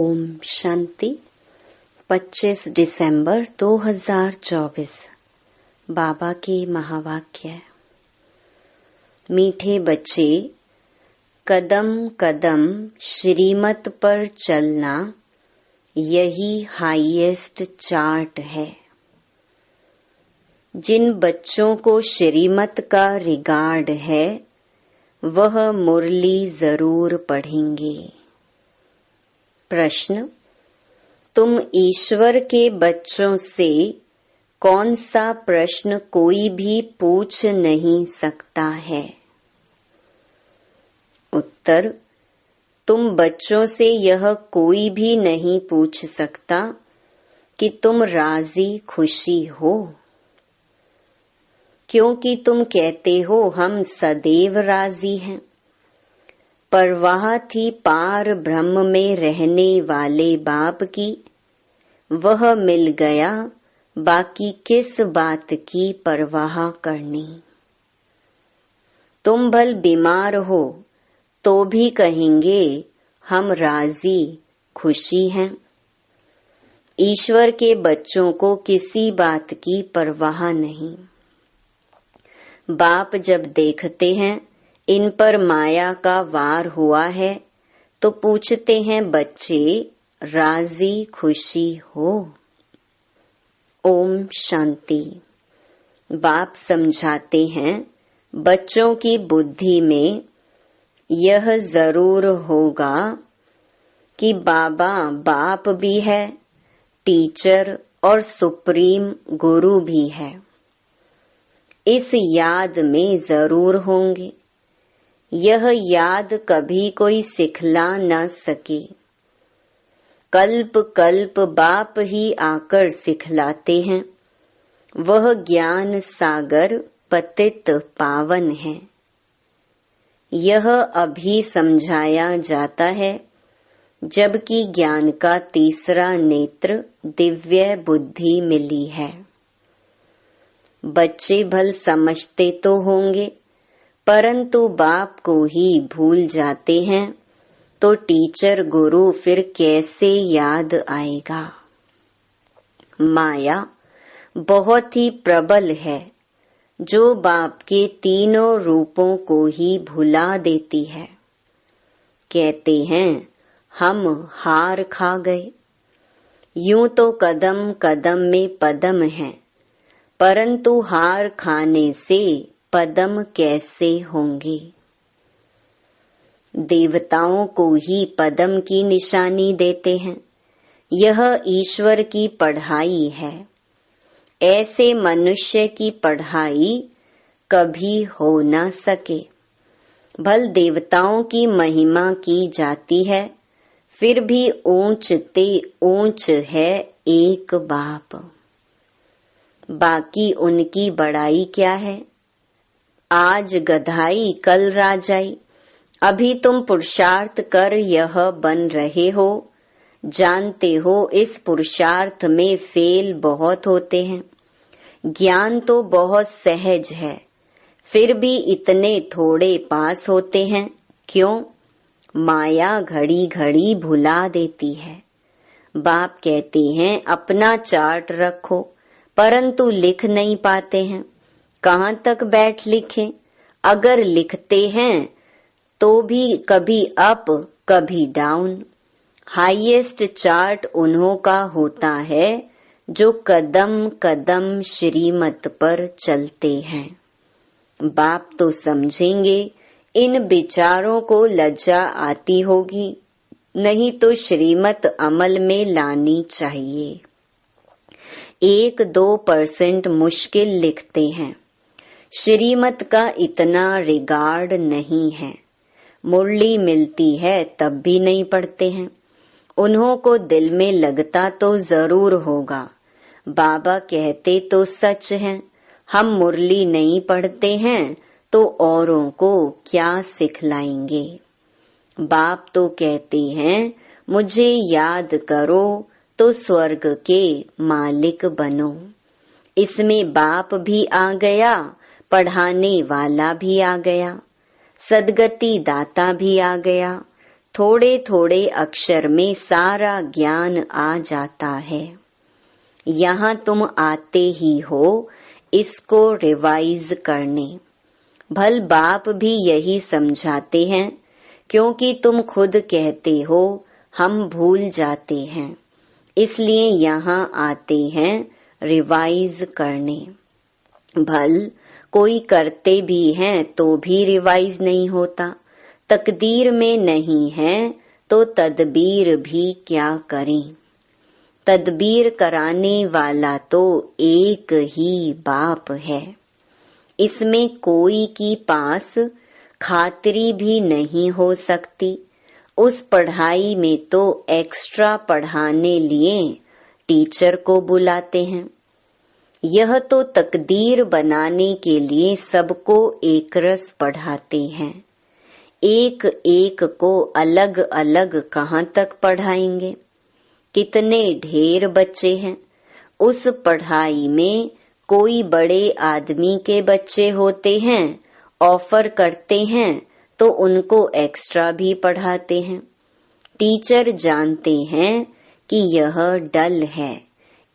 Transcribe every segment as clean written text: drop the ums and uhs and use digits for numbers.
ओम शांति। 25 दिसंबर 2024। बाबा के महावाक्य। मीठे बच्चे, कदम कदम श्रीमत पर चलना यही हाईएस्ट चार्ट है। जिन बच्चों को श्रीमत का रिगार्ड है वह मुरली जरूर पढ़ेंगे। प्रश्न: तुम ईश्वर के बच्चों से कौन सा प्रश्न कोई भी पूछ नहीं सकता है? उत्तर: तुम बच्चों से यह कोई भी नहीं पूछ सकता कि तुम राजी खुशी हो, क्योंकि तुम कहते हो हम सदैव राजी हैं। परवाह थी पार ब्रह्म में रहने वाले बाप की, वह मिल गया, बाकी किस बात की परवाह करनी। तुम भल बीमार हो तो भी कहेंगे हम राजी खुशी हैं। ईश्वर के बच्चों को किसी बात की परवाह नहीं। बाप जब देखते हैं इन पर माया का वार हुआ है तो पूछते हैं बच्चे राजी खुशी हो? ओम शांति। बाप समझाते हैं बच्चों की बुद्धि में यह जरूर होगा कि बाबा बाप भी है, टीचर और सुप्रीम गुरु भी है। इस याद में जरूर होंगे। यह याद कभी कोई सिखला न सके। कल्प कल्प बाप ही आकर सिखलाते हैं। वह ज्ञान सागर पतित पावन है। यह अभी समझाया जाता है, जबकि ज्ञान का तीसरा नेत्र दिव्य बुद्धि मिली है। बच्चे भल समझते तो होंगे, परंतु बाप को ही भूल जाते हैं, तो टीचर गुरु फिर कैसे याद आएगा। माया बहुत ही प्रबल है, जो बाप के तीनों रूपों को ही भुला देती है। कहते हैं हम हार खा गए। यूं तो कदम कदम में पदम है, परंतु हार खाने से पदम कैसे होंगे। देवताओं को ही पदम की निशानी देते हैं। यह ईश्वर की पढ़ाई है। ऐसे मनुष्य की पढ़ाई कभी हो न सके। भल देवताओं की महिमा की जाती है, फिर भी ऊंच ते ऊंच है एक बाप। बाकी उनकी बड़ाई क्या है? आज गधाई कल राजाई। अभी तुम पुरुषार्थ कर यह बन रहे हो। जानते हो इस पुरुषार्थ में फेल बहुत होते हैं। ज्ञान तो बहुत सहज है, फिर भी इतने थोड़े पास होते हैं। क्यों? माया घड़ी घड़ी भुला देती है। बाप कहते हैं अपना चार्ट रखो, परंतु लिख नहीं पाते हैं। कहाँ तक बैठ लिखें? अगर लिखते हैं तो भी कभी अप कभी डाउन। हाईएस्ट चार्ट उन्हों का होता है जो कदम कदम श्रीमत पर चलते हैं। बाप तो समझेंगे इन विचारों को लज्जा आती होगी, नहीं तो श्रीमत अमल में लानी चाहिए। 1-2% मुश्किल लिखते हैं। श्रीमत का इतना रिगार्ड नहीं है। मुरली मिलती है तब भी नहीं पढ़ते हैं। उन्हों को दिल में लगता तो जरूर होगा। बाबा कहते तो सच है, हम मुरली नहीं पढ़ते हैं तो औरों को क्या सिखलाएंगे। बाप तो कहते हैं मुझे याद करो तो स्वर्ग के मालिक बनो। इसमें बाप भी आ गया, पढ़ाने वाला भी आ गया, सदगति दाता भी आ गया, थोड़े थोड़े अक्षर में सारा ज्ञान आ जाता है। यहाँ तुम आते ही हो इसको रिवाइज करने। भल बाप भी यही समझाते हैं, क्योंकि तुम खुद कहते हो हम भूल जाते हैं, इसलिए यहाँ आते हैं रिवाइज करने। भल कोई करते भी हैं तो भी रिवाइज नहीं होता। तकदीर में नहीं है तो तदबीर भी क्या करें। तदबीर कराने वाला तो एक ही बाप है। इसमें कोई की पास खातिरी भी नहीं हो सकती। उस पढ़ाई में तो एक्स्ट्रा पढ़ाने लिए टीचर को बुलाते हैं। यह तो तकदीर बनाने के लिए सबको एक रस पढ़ाते हैं। एक एक को अलग अलग कहाँ तक पढ़ाएंगे। कितने ढेर बच्चे हैं। उस पढ़ाई में कोई बड़े आदमी के बच्चे होते हैं, ऑफर करते हैं तो उनको एक्स्ट्रा भी पढ़ाते हैं। टीचर जानते हैं कि यह डल है,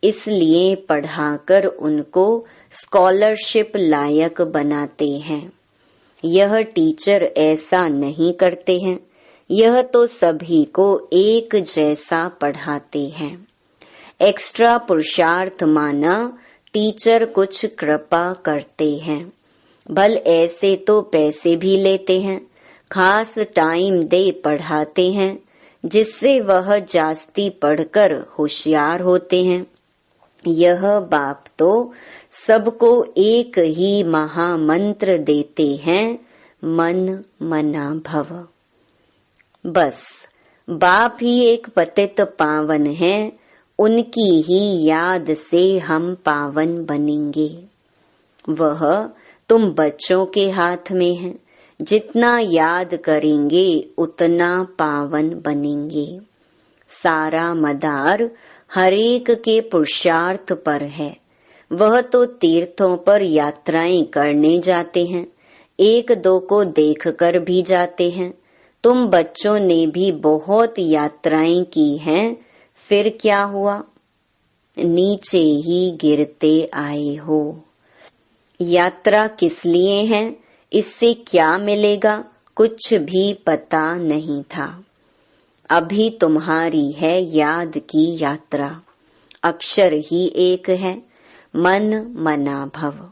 इसलिए पढ़ाकर उनको स्कॉलरशिप लायक बनाते हैं। यह टीचर ऐसा नहीं करते हैं। यह तो सभी को एक जैसा पढ़ाते हैं। एक्स्ट्रा पुरुषार्थ माना टीचर कुछ कृपा करते हैं। भल ऐसे तो पैसे भी लेते हैं, खास टाइम दे पढ़ाते हैं, जिससे वह जास्ती पढ़कर होशियार होते हैं। यह बाप तो सबको एक ही महामंत्र देते हैं, मन मना भव। बस बाप ही एक पतित पावन है, उनकी ही याद से हम पावन बनेंगे। वह तुम बच्चों के हाथ में है। जितना याद करेंगे उतना पावन बनेंगे। सारा मदार हरेक के पुरुषार्थ पर है। वह तो तीर्थों पर यात्राएं करने जाते हैं, एक दो को देखकर भी जाते हैं। तुम बच्चों ने भी बहुत यात्राएं की हैं, फिर क्या हुआ? नीचे ही गिरते आए हो। यात्रा किस लिए है, इससे क्या मिलेगा, कुछ भी पता नहीं था। अभी तुम्हारी है याद की यात्रा। अक्षर ही एक है, मन मना भव।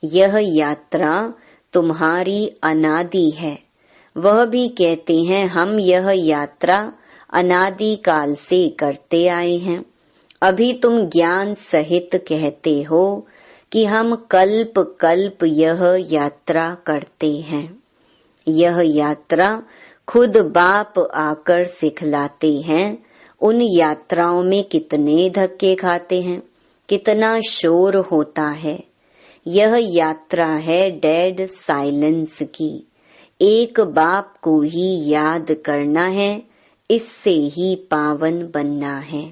यह यात्रा तुम्हारी अनादि है। वह भी कहते हैं हम यह यात्रा अनादि काल से करते आए हैं। अभी तुम ज्ञान सहित कहते हो कि हम कल्प कल्प यह यात्रा करते हैं। यह यात्रा खुद बाप आकर सिखलाते हैं। उन यात्राओं में कितने धक्के खाते हैं, कितना शोर होता है। यह यात्रा है डेड साइलेंस की। एक बाप को ही याद करना है, इससे ही पावन बनना है।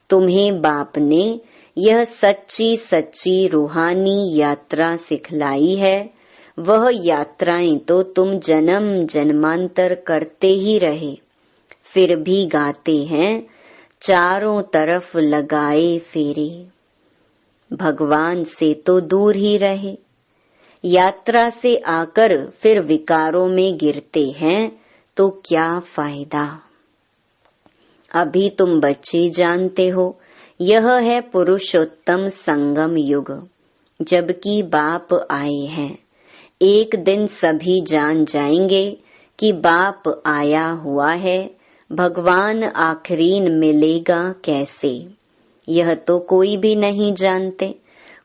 तुम्हें बाप ने यह सच्ची सच्ची रूहानी यात्रा सिखलाई है। वह यात्राएं तो तुम जन्म जन्मांतर करते ही रहे, फिर भी गाते हैं चारों तरफ लगाए फेरे। भगवान से तो दूर ही रहे। यात्रा से आकर फिर विकारों में गिरते हैं तो क्या फायदा। अभी तुम बच्चे जानते हो यह है पुरुषोत्तम संगम युग, जबकि बाप आए हैं। एक दिन सभी जान जाएंगे कि बाप आया हुआ है। भगवान आखरीन मिलेगा कैसे, यह तो कोई भी नहीं जानते।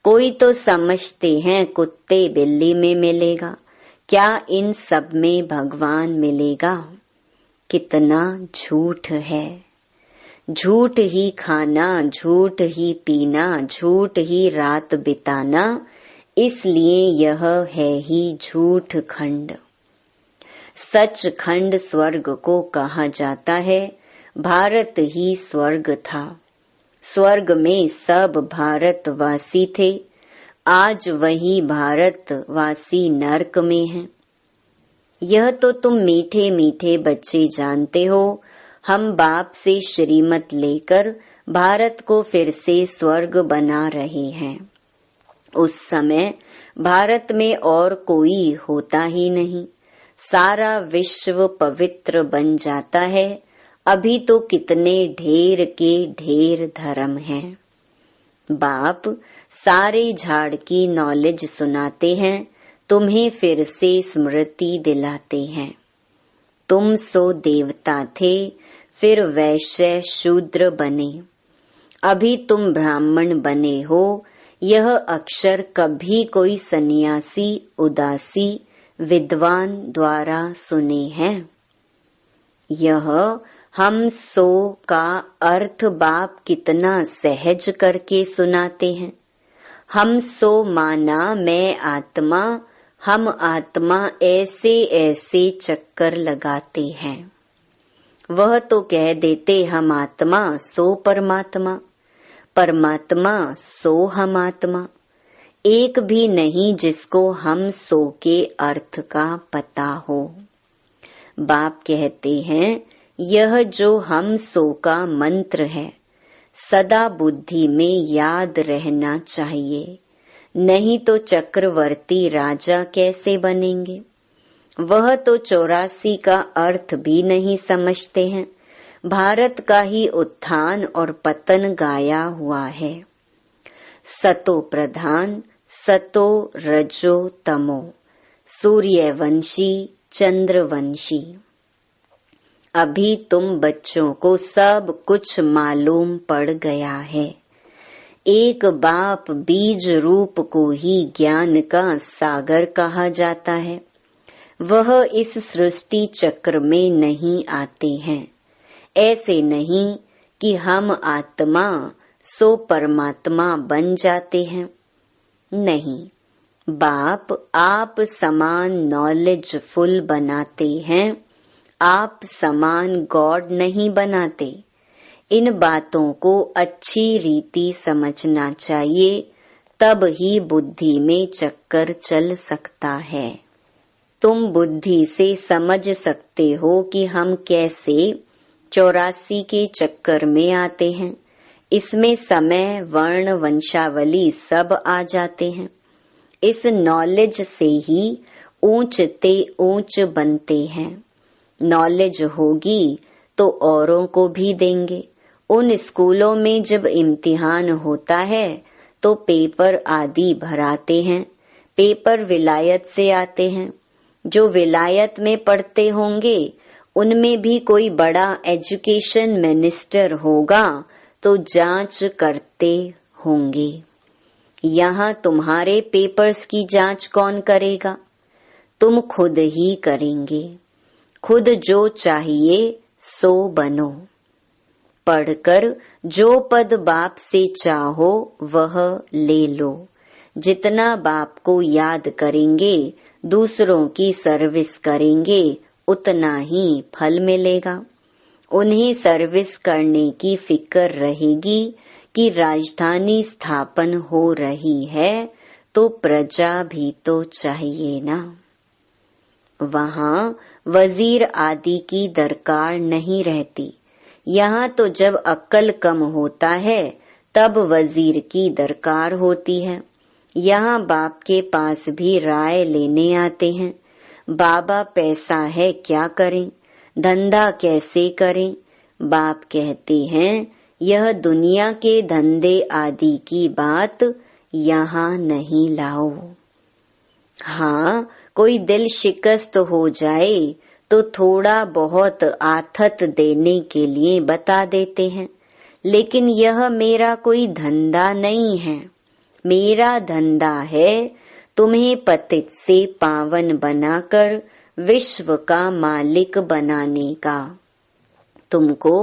कोई तो समझते हैं कुत्ते बिल्ली में मिलेगा। क्या इन सब में भगवान मिलेगा? कितना झूठ है। झूठ ही खाना, झूठ ही पीना, झूठ ही रात बिताना, इसलिए यह है ही झूठ खंड। सच खंड स्वर्ग को कहा जाता है। भारत ही स्वर्ग था। स्वर्ग में सब भारतवासी थे। आज वही भारतवासी नरक में हैं। यह तो तुम मीठे मीठे बच्चे जानते हो, हम बाप से श्रीमत लेकर भारत को फिर से स्वर्ग बना रहे हैं। उस समय भारत में और कोई होता ही नहीं, सारा विश्व पवित्र बन जाता है। अभी तो कितने ढेर के ढेर धर्म हैं। बाप सारे झाड़ की नॉलेज सुनाते हैं, तुम्हें फिर से स्मृति दिलाते हैं। तुम सो देवता थे, फिर वैश्य शूद्र बने, अभी तुम ब्राह्मण बने हो। यह अक्षर कभी कोई सन्यासी उदासी विद्वान द्वारा सुने हैं। यह हम सो का अर्थ बाप कितना सहज करके सुनाते हैं। हम सो माना मैं आत्मा, हम आत्मा ऐसे ऐसे चक्कर लगाते हैं। वह तो कह देते हम आत्मा सो परमात्मा, परमात्मा सो हम आत्मा। एक भी नहीं जिसको हम सो के अर्थ का पता हो। बाप कहते हैं यह जो हम सो का मंत्र है सदा बुद्धि में याद रहना चाहिए, नहीं तो चक्रवर्ती राजा कैसे बनेंगे। वह तो 84 का अर्थ भी नहीं समझते हैं। भारत का ही उत्थान और पतन गाया हुआ है। सतो प्रधान, सतो रजो तमो, सूर्यवंशी चंद्रवंशी। अभी तुम बच्चों को सब कुछ मालूम पड़ गया है। एक बाप बीज रूप को ही ज्ञान का सागर कहा जाता है। वह इस सृष्टि चक्र में नहीं आते हैं। ऐसे नहीं कि हम आत्मा सो परमात्मा बन जाते हैं। नहीं, बाप आप समान नॉलेजफुल बनाते हैं, आप समान गॉड नहीं बनाते। इन बातों को अच्छी रीति समझना चाहिए, तब ही बुद्धि में चक्कर चल सकता है। तुम बुद्धि से समझ सकते हो कि हम कैसे 84 के चक्कर में आते हैं। इसमें समय वर्ण वंशावली सब आ जाते हैं। इस नॉलेज से ही ऊंचते ऊंच बनते हैं। नॉलेज होगी तो औरों को भी देंगे। उन स्कूलों में जब इम्तिहान होता है तो पेपर आदि भराते हैं। पेपर विलायत से आते हैं। जो विलायत में पढ़ते होंगे उनमें भी कोई बड़ा एजुकेशन मिनिस्टर होगा तो जांच करते होंगे। यहाँ तुम्हारे पेपर्स की जांच कौन करेगा? तुम खुद ही करेंगे। खुद जो चाहिए सो बनो। पढ़कर जो पद बाप से चाहो वह ले लो। जितना बाप को याद करेंगे, दूसरों की सर्विस करेंगे, उतना ही फल मिलेगा। उन्हें सर्विस करने की फिक्र रहेगी कि राजधानी स्थापन हो रही है तो प्रजा भी तो चाहिए ना। वहाँ वजीर आदि की दरकार नहीं रहती। यहाँ तो जब अक्ल कम होता है तब वजीर की दरकार होती है। यहाँ बाप के पास भी राय लेने आते हैं। बाबा पैसा है क्या करें, धंधा कैसे करें। बाप कहते हैं यह दुनिया के धंधे आदि की बात यहाँ नहीं लाओ। हाँ, कोई दिल शिकस्त हो जाए तो थोड़ा बहुत आथत देने के लिए बता देते हैं, लेकिन यह मेरा कोई धंधा नहीं है। मेरा धंधा है तुम्हें पतित से पावन बनाकर विश्व का मालिक बनाने का। तुमको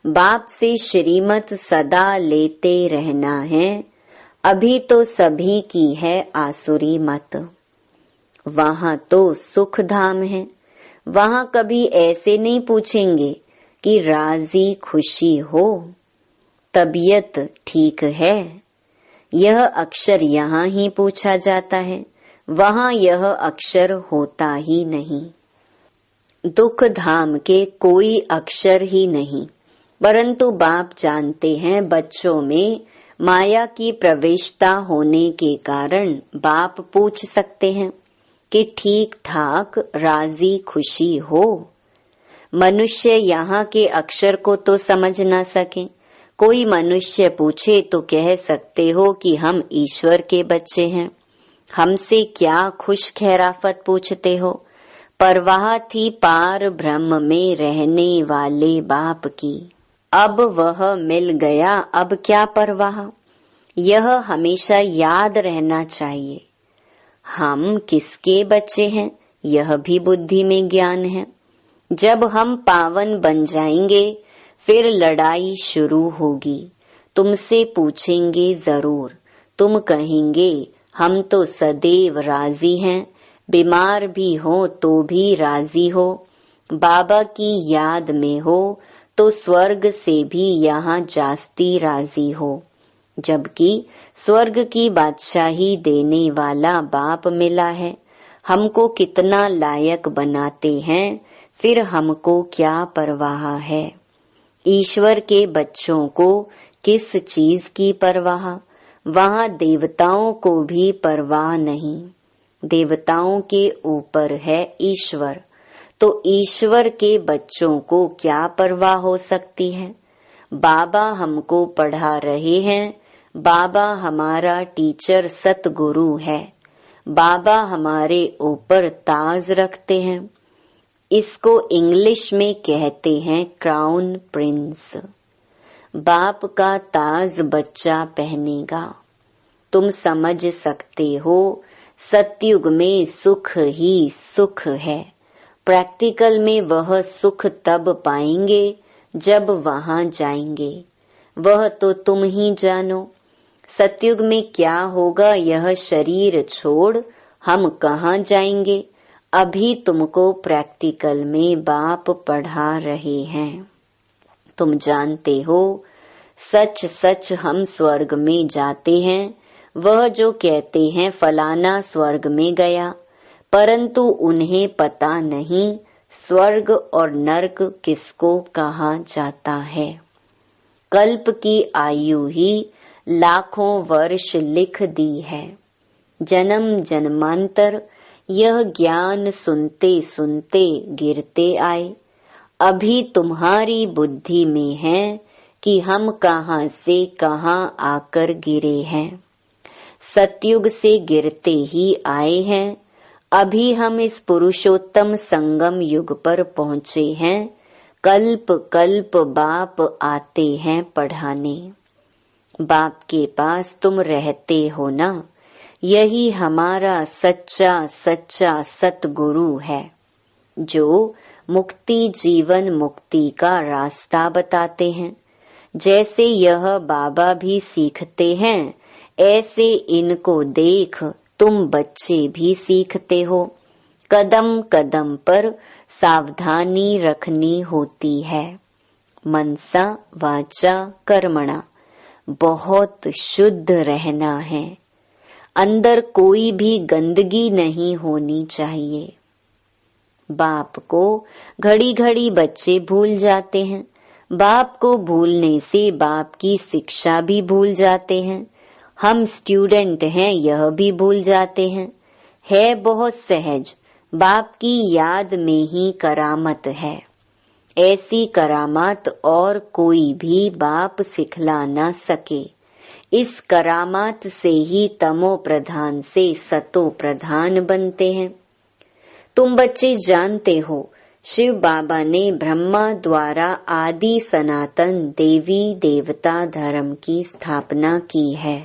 बाप से श्रीमत सदा लेते रहना है। अभी तो सभी की है आसुरी मत। वहाँ तो सुख धाम है। वहाँ कभी ऐसे नहीं पूछेंगे कि राजी खुशी हो, तबीयत ठीक है। यह अक्षर यहाँ ही पूछा जाता है, वहाँ यह अक्षर होता ही नहीं। दुख धाम के कोई अक्षर ही नहीं, परंतु बाप जानते हैं बच्चों में माया की प्रवेशता होने के कारण बाप पूछ सकते हैं कि ठीक ठाक राजी खुशी हो। मनुष्य यहाँ के अक्षर को तो समझ ना सके। कोई मनुष्य पूछे तो कह सकते हो कि हम ईश्वर के बच्चे हैं, हमसे क्या खुश खैराफत पूछते हो। परवाह थी पार ब्रह्म में रहने वाले बाप की, अब वह मिल गया, अब क्या परवाह। यह हमेशा याद रहना चाहिए। हम किसके बच्चे हैं यह भी बुद्धि में ज्ञान है। जब हम पावन बन जाएंगे फिर लड़ाई शुरू होगी। तुमसे पूछेंगे जरूर, तुम कहेंगे हम तो सदैव राजी हैं, बीमार भी हो तो भी राजी हो, बाबा की याद में हो तो स्वर्ग से भी यहाँ जास्ती राजी हो। जबकि स्वर्ग की बादशाही देने वाला बाप मिला है, हमको कितना लायक बनाते हैं, फिर हमको क्या परवाह है। ईश्वर के बच्चों को किस चीज की परवाह, वहाँ देवताओं को भी परवाह नहीं। देवताओं के ऊपर है ईश्वर, तो ईश्वर के बच्चों को क्या परवाह हो सकती है। बाबा हमको पढ़ा रहे हैं, बाबा हमारा टीचर सतगुरु है, बाबा हमारे ऊपर ताज रखते हैं। इसको इंग्लिश में कहते हैं क्राउन प्रिंस। बाप का ताज बच्चा पहनेगा। तुम समझ सकते हो सतयुग में सुख ही सुख है। प्रैक्टिकल में वह सुख तब पाएंगे जब वहां जाएंगे, वह तो तुम ही जानो। सतयुग में क्या होगा यह शरीर छोड़ हम कहाँ जाएंगे, अभी तुमको प्रैक्टिकल में बाप पढ़ा रहे हैं। तुम जानते हो सच सच हम स्वर्ग में जाते हैं। वह जो कहते हैं फलाना स्वर्ग में गया, परंतु उन्हें पता नहीं स्वर्ग और नरक किसको कहा जाता है। कल्प की आयु ही लाखों वर्ष लिख दी है। जन्म जन्मांतर यह ज्ञान सुनते सुनते गिरते आए। अभी तुम्हारी बुद्धि में है कि हम कहाँ से कहाँ आकर गिरे हैं। सतयुग से गिरते ही आए हैं। अभी हम इस पुरुषोत्तम संगम युग पर पहुँचे हैं। कल्प कल्प बाप आते हैं पढ़ाने। बाप के पास तुम रहते हो ना, यही हमारा सच्चा सच्चा सतगुरु है, जो मुक्ति जीवन मुक्ति का रास्ता बताते हैं। जैसे यह बाबा भी सीखते हैं, ऐसे इनको देख तुम बच्चे भी सीखते हो। कदम कदम पर सावधानी रखनी होती है। मनसा वाचा कर्मणा, बहुत शुद्ध रहना है। अंदर कोई भी गंदगी नहीं होनी चाहिए। बाप को घड़ी घड़ी बच्चे भूल जाते हैं। बाप को भूलने से बाप की शिक्षा भी भूल जाते हैं। हम स्टूडेंट हैं यह भी भूल जाते हैं। है बहुत सहज, बाप की याद में ही करामत है। ऐसी करामात और कोई भी बाप सिखला न सके। इस करामात से ही तमो प्रधान से सतो प्रधान बनते हैं। तुम बच्चे जानते हो शिव बाबा ने ब्रह्मा द्वारा आदि सनातन देवी देवता धर्म की स्थापना की है।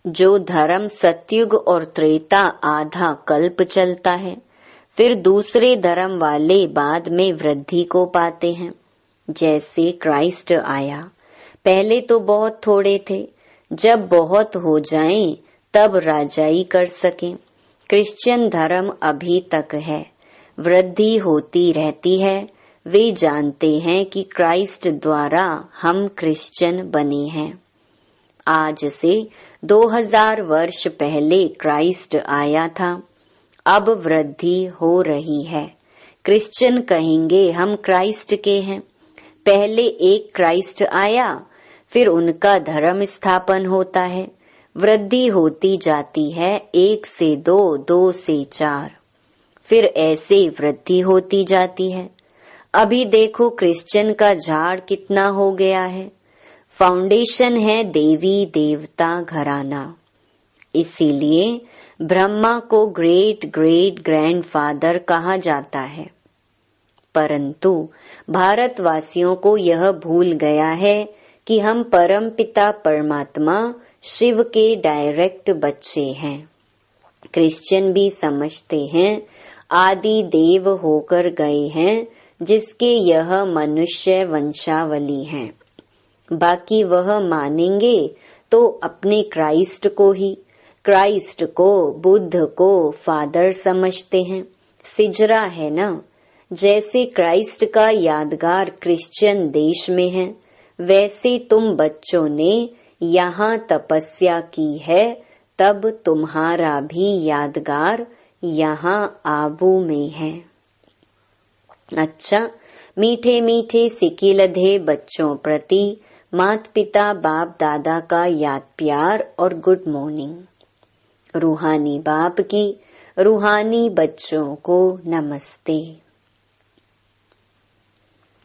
जो धर्म सतयुग और त्रेता आधा कल्प चलता है, फिर दूसरे धर्म वाले बाद में वृद्धि को पाते हैं। जैसे क्राइस्ट आया, पहले तो बहुत थोड़े थे, जब बहुत हो जाएं तब राजाई कर सकें। क्रिश्चियन धर्म अभी तक है, वृद्धि होती रहती है। वे जानते हैं कि क्राइस्ट द्वारा हम क्रिश्चियन बने हैं। आज से 2000 वर्ष पहले क्राइस्ट आया था। अब वृद्धि हो रही है, क्रिश्चियन कहेंगे हम क्राइस्ट के हैं। पहले एक क्राइस्ट आया, फिर उनका धर्म स्थापन होता है, वृद्धि होती जाती है 1 से 2, 2 से 4, फिर ऐसे वृद्धि होती जाती है। अभी देखो क्रिश्चियन का झाड़ कितना हो गया है। फाउंडेशन है देवी देवता घराना। इसीलिए ब्रह्मा को ग्रेट ग्रेट ग्रैंडफादर कहा जाता है। परंतु भारतवासियों को यह भूल गया है कि हम परमपिता परमात्मा शिव के डायरेक्ट बच्चे हैं। क्रिश्चियन भी समझते हैं आदि देव होकर गए हैं, जिसके यह मनुष्य वंशावली हैं। बाकी वह मानेंगे तो अपने क्राइस्ट को ही, क्राइस्ट को, बुद्ध को फादर समझते हैं। सिजरा है ना, जैसे क्राइस्ट का यादगार क्रिश्चियन देश में है, वैसे तुम बच्चों ने यहाँ तपस्या की है, तब तुम्हारा भी यादगार यहाँ आबू में है। अच्छा, मीठे मीठे सिकिलधे बच्चों प्रति माता पिता बाप दादा का याद प्यार और गुड मॉर्निंग। रूहानी बाप की रूहानी बच्चों को नमस्ते।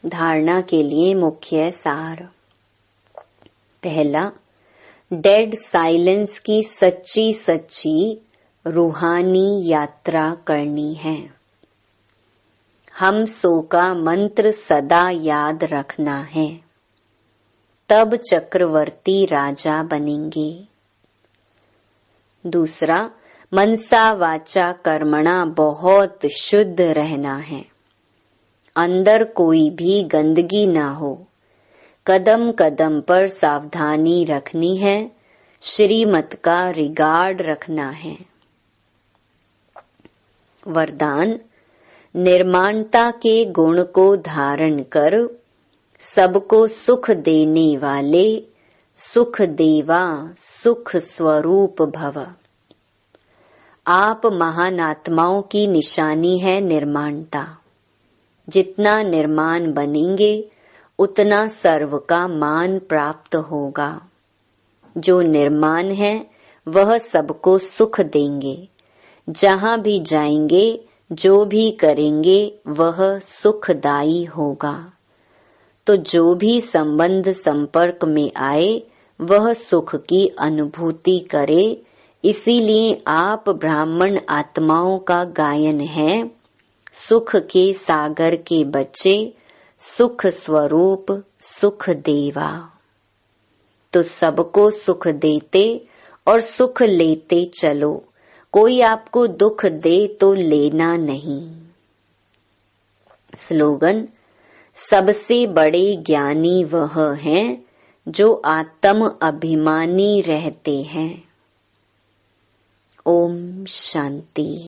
धारणा के लिए मुख्य सार। पहला, डेड साइलेंस की सच्ची सच्ची रूहानी यात्रा करनी है। हम सो का मंत्र सदा याद रखना है, तब चक्रवर्ती राजा बनेंगे। दूसरा, मनसा वाचा कर्मणा बहुत शुद्ध रहना है। अंदर कोई भी गंदगी ना हो। कदम कदम पर सावधानी रखनी है। श्रीमत का रिगार्ड रखना है। वरदान, निर्माणता के गुण को धारण कर सबको सुख देने वाले सुख देवा सुख स्वरूप भव। आप महान आत्माओं की निशानी है निर्माणता। जितना निर्माण बनेंगे उतना सर्व का मान प्राप्त होगा। जो निर्माण है वह सबको सुख देंगे। जहाँ भी जाएंगे, जो भी करेंगे वह सुखदायी होगा। तो जो भी संबंध संपर्क में आए वह सुख की अनुभूति करे। इसीलिए आप ब्राह्मण आत्माओं का गायन है, सुख के सागर के बच्चे, सुख स्वरूप सुख देवा। तो सबको सुख देते और सुख लेते चलो। कोई आपको दुख दे तो लेना नहीं। स्लोगन, सबसे बड़े ज्ञानी वह हैं जो आत्म अभिमानी रहते हैं। ओम शांति।